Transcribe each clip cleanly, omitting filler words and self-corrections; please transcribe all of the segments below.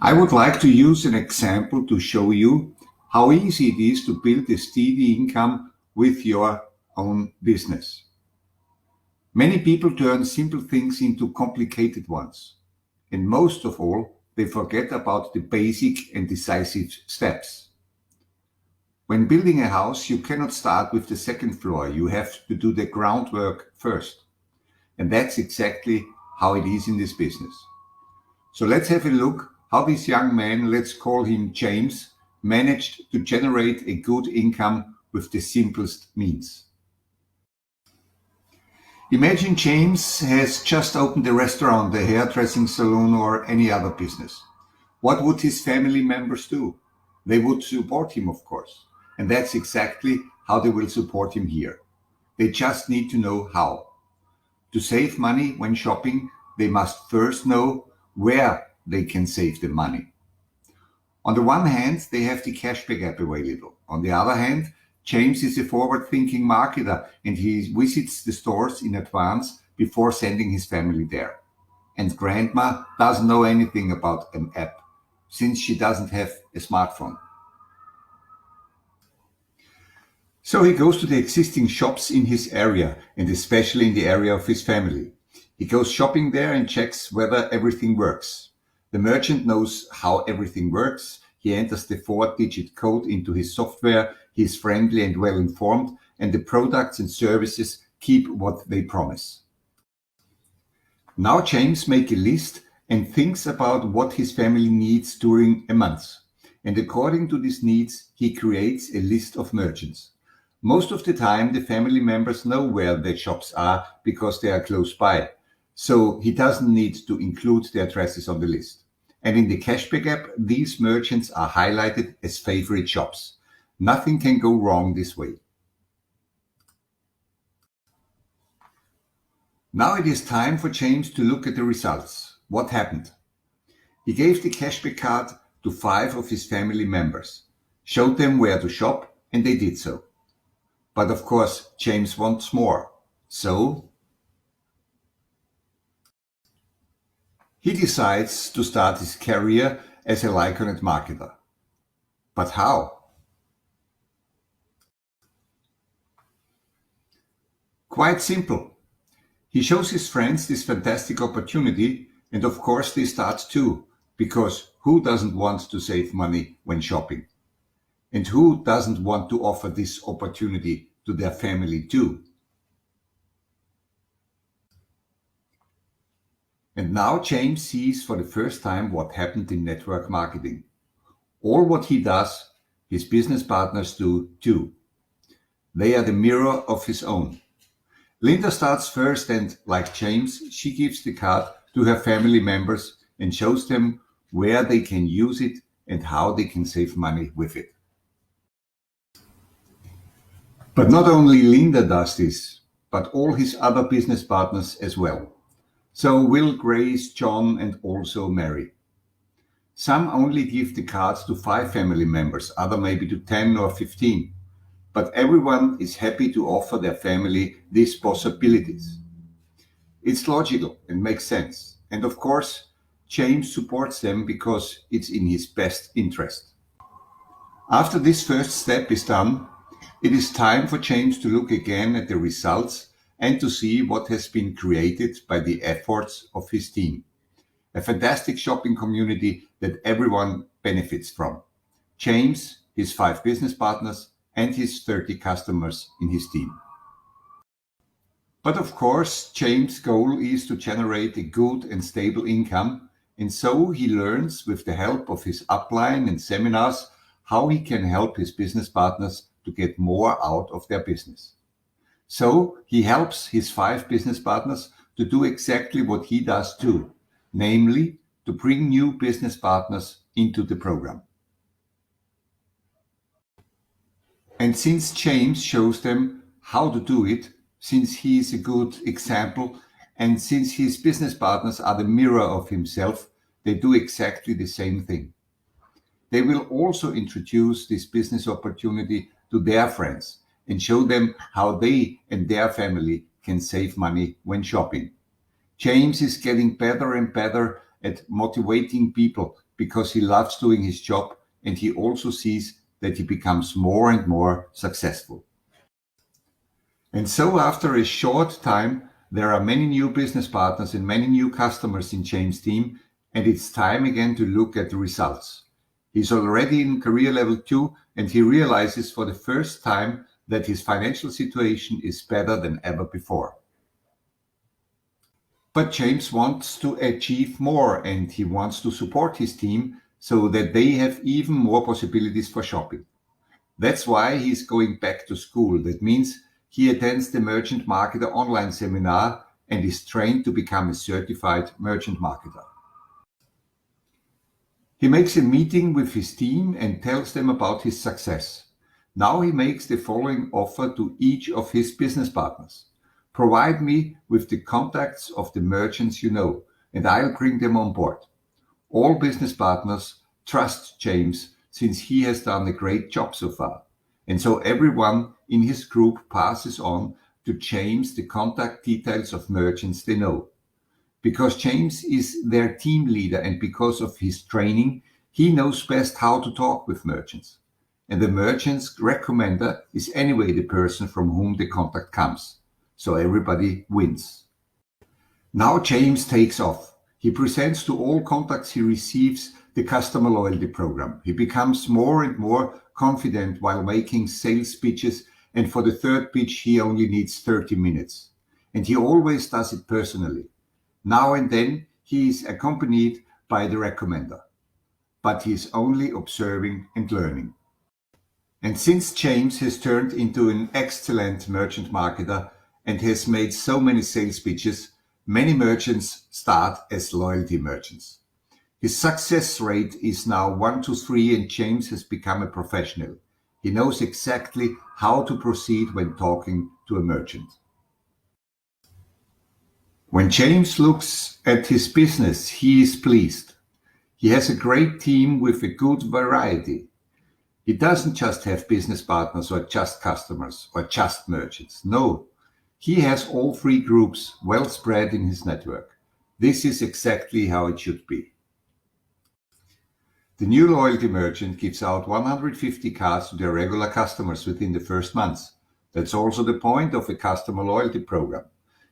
I would like to use an example to show you how easy it is to build a steady income with your own business. Many people turn simple things into complicated ones, and most of all, they forget about the basic and decisive steps. When building a house, you cannot start with the second floor. You have to do the groundwork first. And that's exactly how it is in this business. So let's have a look how this young man, let's call him James, managed to generate a good income with the simplest means. Imagine James has just opened a restaurant, a hairdressing salon, or any other business. What would his family members do? They would support him, of course. And that's exactly how they will support him here. They just need to know how. To save money when shopping, they must first know where they can save the money. On the one hand, they have the cashback app available. On the other hand, James is a forward-thinking marketer and he visits the stores in advance before sending his family there. And grandma doesn't know anything about an app since she doesn't have a smartphone. So he goes to the existing shops in his area and especially in the area of his family. He goes shopping there and checks whether everything works. The merchant knows how everything works. He enters the 4-digit code into his software. He is friendly and well informed, and the products and services keep what they promise. Now James makes a list and thinks about what his family needs during a month. And according to these needs, he creates a list of merchants. Most of the time, the family members know where their shops are because they are close by. So he doesn't need to include the addresses on the list. And in the cashback app, these merchants are highlighted as favorite shops. Nothing can go wrong this way. Now it is time for James to look at the results. What happened? He gave the cashback card to 5 of his family members, showed them where to shop, and they did so. But of course, James wants more. So he decides to start his career as a Lyconet marketer. But how? Quite simple. He shows his friends this fantastic opportunity, and of course they start too, because who doesn't want to save money when shopping? And who doesn't want to offer this opportunity to their family too? And now James sees for the first time what happened in network marketing. All what he does, his business partners do too. They are the mirror of his own. Linda starts first and, like James, she gives the card to her family members and shows them where they can use it and how they can save money with it. But not only Linda does this, but all his other business partners as well. So Will, Grace, John, and also Mary. Some only give the cards to 5 family members, other maybe to 10 or 15. But everyone is happy to offer their family these possibilities. It's logical and makes sense. And of course, James supports them because it's in his best interest. After this first step is done, it is time for James to look again at the results and to see what has been created by the efforts of his team. A fantastic shopping community that everyone benefits from. James, his 5 business partners, and his 30 customers in his team. But of course, James' goal is to generate a good and stable income, and so he learns with the help of his upline and seminars how he can help his business partners to get more out of their business. So he helps his 5 business partners to do exactly what he does too, namely to bring new business partners into the program. And since James shows them how to do it, since he is a good example, and since his business partners are the mirror of himself, they do exactly the same thing. They will also introduce this business opportunity to their friends and show them how they and their family can save money when shopping. James is getting better and better at motivating people because he loves doing his job, and he also sees that he becomes more and more successful. And so after a short time, there are many new business partners and many new customers in James' team, and it's time again to look at the results. He's already in career level 2, and he realizes for the first time that his financial situation is better than ever before. But James wants to achieve more, and he wants to support his team so that they have even more possibilities for shopping. That's why he's going back to school. That means he attends the Merchant Marketer online seminar and is trained to become a certified merchant marketer. He makes a meeting with his team and tells them about his success. Now he makes the following offer to each of his business partners. Provide me with the contacts of the merchants you know, and I'll bring them on board. All business partners trust James since he has done a great job so far. And so everyone in his group passes on to James the contact details of merchants they know. Because James is their team leader and because of his training, he knows best how to talk with merchants. And the merchant's recommender is anyway the person from whom the contact comes. So everybody wins. Now James takes off. He presents to all contacts he receives the customer loyalty program. He becomes more and more confident while making sales speeches, and for the third pitch he only needs 30 minutes. And he always does it personally. Now and then he is accompanied by the recommender, but he is only observing and learning. And since James has turned into an excellent merchant marketer and has made so many sales pitches, many merchants start as loyalty merchants. His success rate is now 1 to 3, and James has become a professional. He knows exactly how to proceed when talking to a merchant. When James looks at his business, he is pleased. He has a great team with a good variety. He doesn't just have business partners or just customers or just merchants. No, he has all 3 groups well spread in his network. This is exactly how it should be. The new loyalty merchant gives out 150 cards to their regular customers within the first months. That's also the point of a customer loyalty program.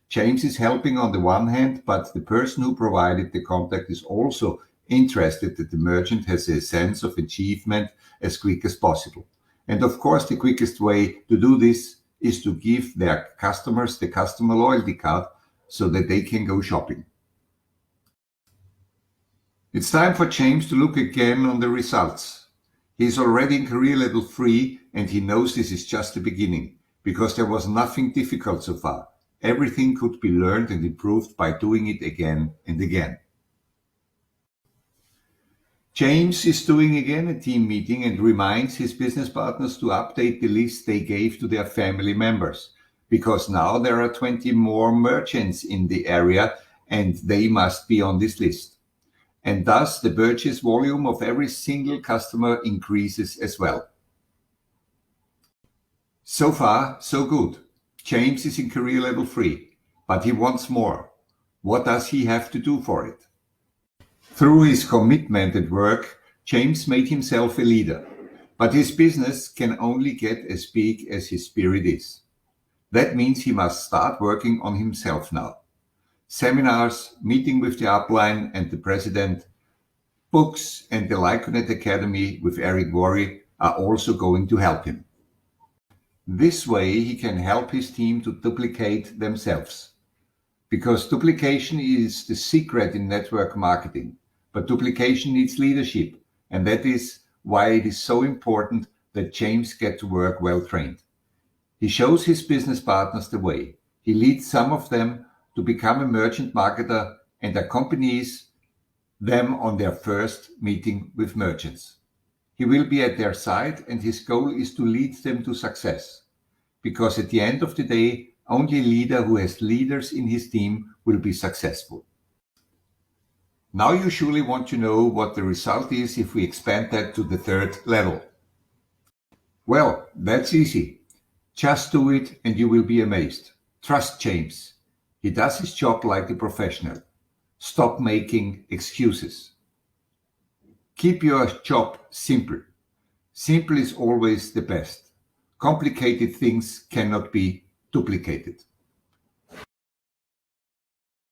James is helping on the one hand, but the person who provided the contact is also interested that the merchant has a sense of achievement as quick as possible. And of course, the quickest way to do this is to give their customers the customer loyalty card so that they can go shopping. It's time for James to look again on the results. He's already in career level 3 and he knows this is just the beginning because there was nothing difficult so far. Everything could be learned and improved by doing it again and again. James is doing again a team meeting and reminds his business partners to update the list they gave to their family members, because now there are 20 more merchants in the area and they must be on this list. And thus the purchase volume of every single customer increases as well. So far, so good. James is in career level 3, but he wants more. What does he have to do for it? Through his commitment at work, James made himself a leader, but his business can only get as big as his spirit is. That means he must start working on himself now. Seminars, meeting with the upline and the president, books and the Lyconet Academy with Eric Worre are also going to help him. This way he can help his team to duplicate themselves. Because duplication is the secret in network marketing, but duplication needs leadership, and that is why it is so important that James get to work well trained. He shows his business partners the way. He leads some of them to become a merchant marketer and accompanies them on their first meeting with merchants. He will be at their side and his goal is to lead them to success. Because at the end of the day, only a leader who has leaders in his team will be successful. Now you surely want to know what the result is if we expand that to the 3rd level. Well, that's easy. Just do it and you will be amazed. Trust James. He does his job like a professional. Stop making excuses. Keep your job simple. Simple is always the best. Complicated things cannot be duplicated.